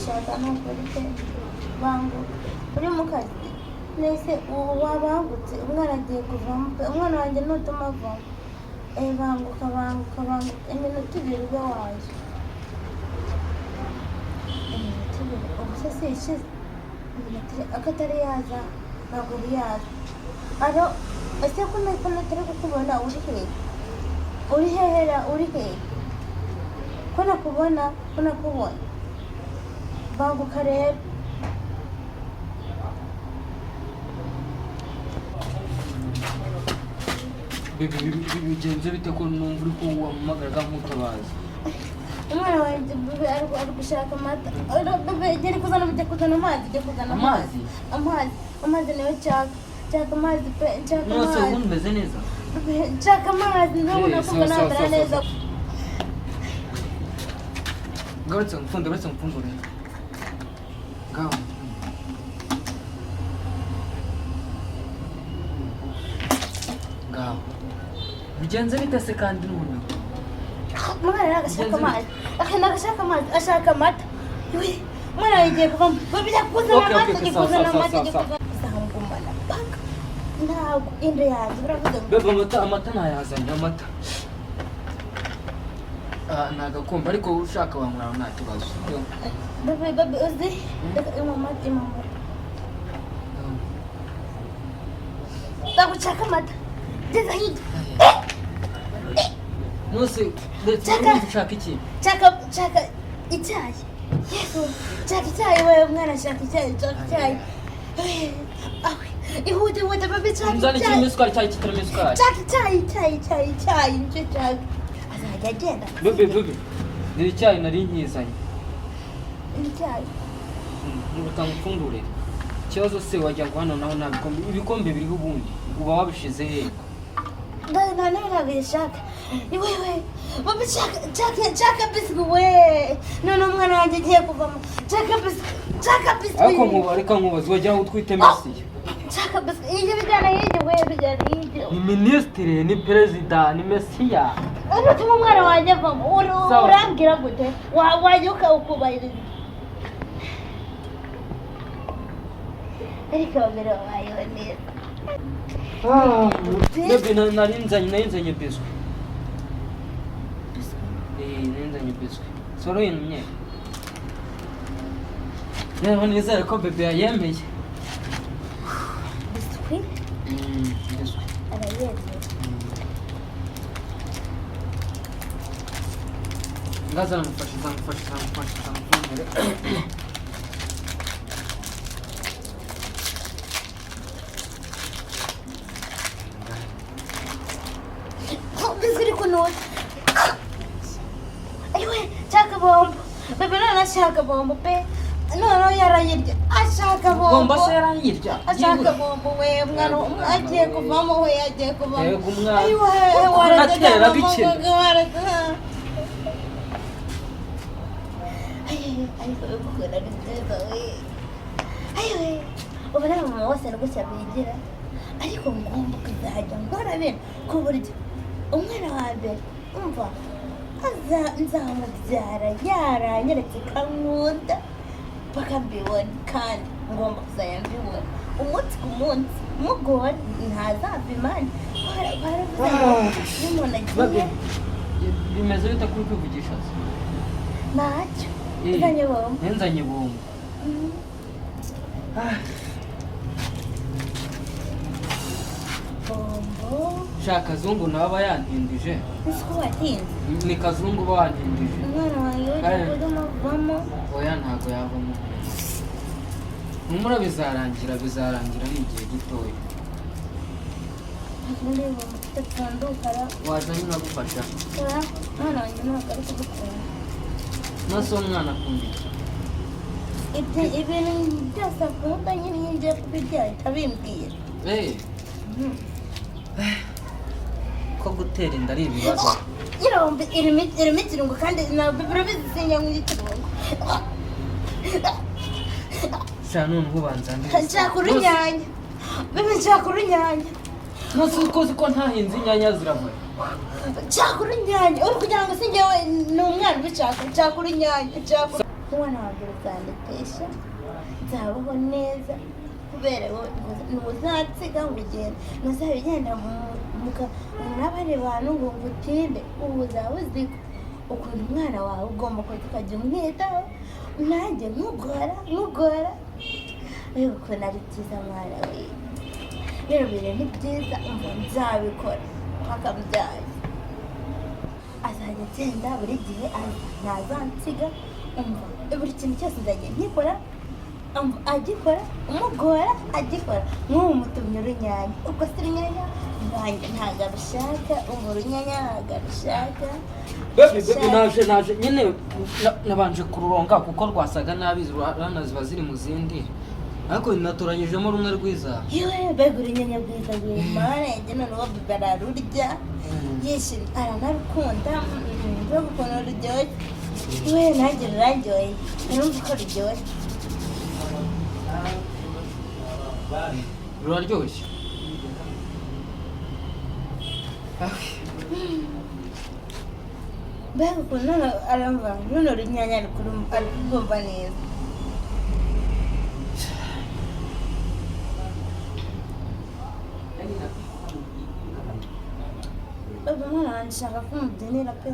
gushaka nukuri pe bangu uri mu kazi nese wabangutse umwana agiye kuvamo pe umwana wanjye nutuma avamo banguka iminota ibiri ube waje iminota ibiri ubuse si ishize akatari yaza ntabwo biyaza aro ese ko natari kukubona uri hehe uri hehera uri hehe ko nakubona banguka rero bigenze bite ko numva uri ko wampamagara nk'utabazi umwana wanjye bebe ari gushaka amata bebe geri kuzana amazi niwe nshaka amazi pe nshaka amazi nose ubundi umeze neza nshaka amazi ndabona ko nambara neza garutse mfundure ngaho bigenze bite se kandi n'ubundi mwana agashaka amazi ashaka amata mwana yagiye kuvamo bijya kuzana amata zangumana paka ntabwo inda yanjye uravuga bebe amata ntayazanye amata nagakumva ariko ushaka wamuraho nta kibazo bebe uzi imama ndagushaka amata geza hirya nose ushaka iki chaka icyayi chaka icyayi wewe mwana shaka icyayi ihute baby chaka nzani kirimo isukari cyayi kitarimo isukari chaka icyayi nicyo chaka azajya agenda bebe ni icyayi nari nkizanye icyayi utanga ufungure ikibazo se wajya hano naho nta ibikombe biriho ubundi uba wabishize he ntabwo bishaka wewe baby chaka biswi we none umwana wanjye agiye kuvamo chaka biswi ariko reka nkubaze wagira ngo utwite Messi chaka biswi iyo bijyana hirya we bijyana hirya ni ministre ni perezida ni Mesiya utuma umwana wanjye avamo urambwira gute wajya ukubahiriza ariko babiri babayeho neza bebe narinzanye biswi narinzanye biswi soro yinumye rero nizere ko bebe yayemeye biswi biswi arayemeye ngaza namufashe biswi kuno aywe chaka bombo bebe nana shaka bombo pe no yarayirya ashaka bombo se yarayirya ashaka bombo we mwana agiye kuvamo we agiye kuvamo yego umwana aywe waratera bikira aywe ubona mama wose rwose abigira ariko ngomba kuzajya nkora bene ku buryo umwana wa mbere umva nzamubyara yaranyeretse kankunda mpaka mbibona kandi ngomba kuzajya mbibona umunsi ku munsi mugore ntazava imana baravuze ngo iyo umuntu agiye bimeze bite kuri kwivugisha se ntacyo nzanye bombo nzanye bombo bombo shaka kazungu nawe aba yantindije ese ko watinze ni kazungu uba wantindije umwana wanjye uri kuvamo oya ntabwo yavamo numura bizarangira ni igihe gitoya ndeba tutandukara wazanye nagufasha umwana wanjye ntabwo ari kugukunda nose umwana akunda ibintu byose akunda nyine iyo ngiye kubirya abimbwira ko gutera inda ari ibibazo irombe irimo ikirungo kandi ntabwo birabizi sinya nk'ikirungo sha none ubanza ndetse nshaka urunyanya bebe nshaka urunyanya nose ukoze ko ntahinze inyanya ziravuye nshaka urunyanya uri kugira ngo sinjyewe ni umwana ubishaka nshaka urunyanya nshaka umwana wanjye uzandikisha nzabaho neza kubera ntuzansiga ngo ugende ntuzabigenda n'abandi bantu ngo utinde ubu uzaba uzi ukuntu umwana wawe ugomba kuza ukajya umwitaho nanjye nkugora rero ukuntu ari byiza mwana we rero biri ni byiza umva nzabikora mpaka mbyaye azajya agenda buri gihe ntazansiga umva buri kintu cyose nzajya nkikora agikora umugora agikora nk'ubu mutumye urunyanya ubwo si urunyanya ntabwo abishaka umva urunyanya ntabwo abishaka naje nyine nabanje kururonga kuko rwasaga nabi rana ziba ziri mu zindi ariko natoranyijemo rumwe rwiza yewe mbega urunyanya rwiza rw'imana yanjye noneho biba ararurya yishimye aranarukunda mbega ukuntu ruryoshye we nanjye ruraryoye nurumva ko ruryoshye ruraryoshye mbega ukuntu aramva runo runyanya ari kurwumva neza baba umwana wanjye ashaka ko umubyinira pe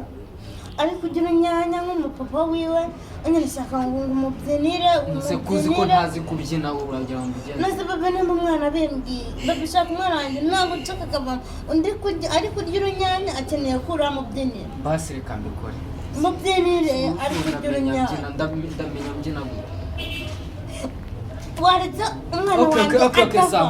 ariko ugira urunyanya nk'umupapa wiwe nyine ashaka ngo umubyinire nse kuzi ko ntazi kubyina uragira ngo mbigene maze baba nimba umwana bimbwiye baba ushaka umwana wanjye ntabwo nshaka akavamo undi ari kurya urunyanya akeneye ko uramubyinira basi reka mbikore mubyinire ari kurya urunyanya ndamenya mbyina gute waretse umwana wanjye akava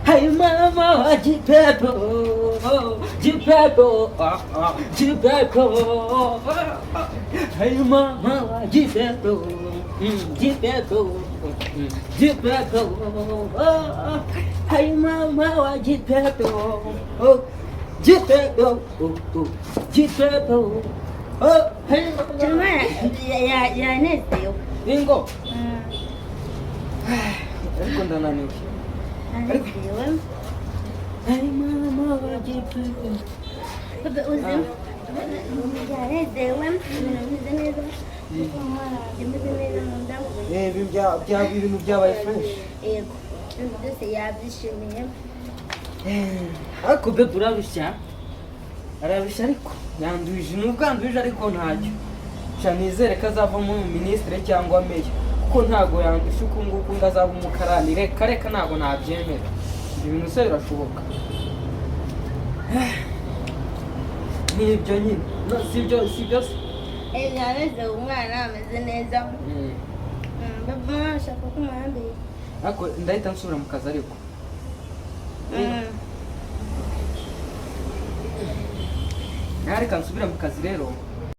Hey mama, Jipepo, Jipepo, Jipepo. Hey mama, Jipepo, Jipepo, Jipepo. Hey mama, Jipepo, Jipepo, Jipepo. Hey mama, yanezeyo Ingo. Ariko ndananiwe. yanezeyo Hey mama, Jipepo. baba uzi yanezewe bimeze neza umwana wanjye ameze neza mu ndamugoye Ibintu byabaye fresh. yego ibintu byose yabyishimiye Ariko bebe urabishya arabishya ariko yanduje n'ubwanduje ariko ntacyo sha nizere ko azavamo minisitiri cyangwa meya kuko ntago yandusha uko nguko ngazaba umukarani reka ntago nabyemera ibintu se birashoboka nibyo nyine sibyo se yanezewe umwana ameze neza baba umwana ashaka ko umuhambira ariko ndahita nsubira mu kazi ariko reka nsubira mu kazi rero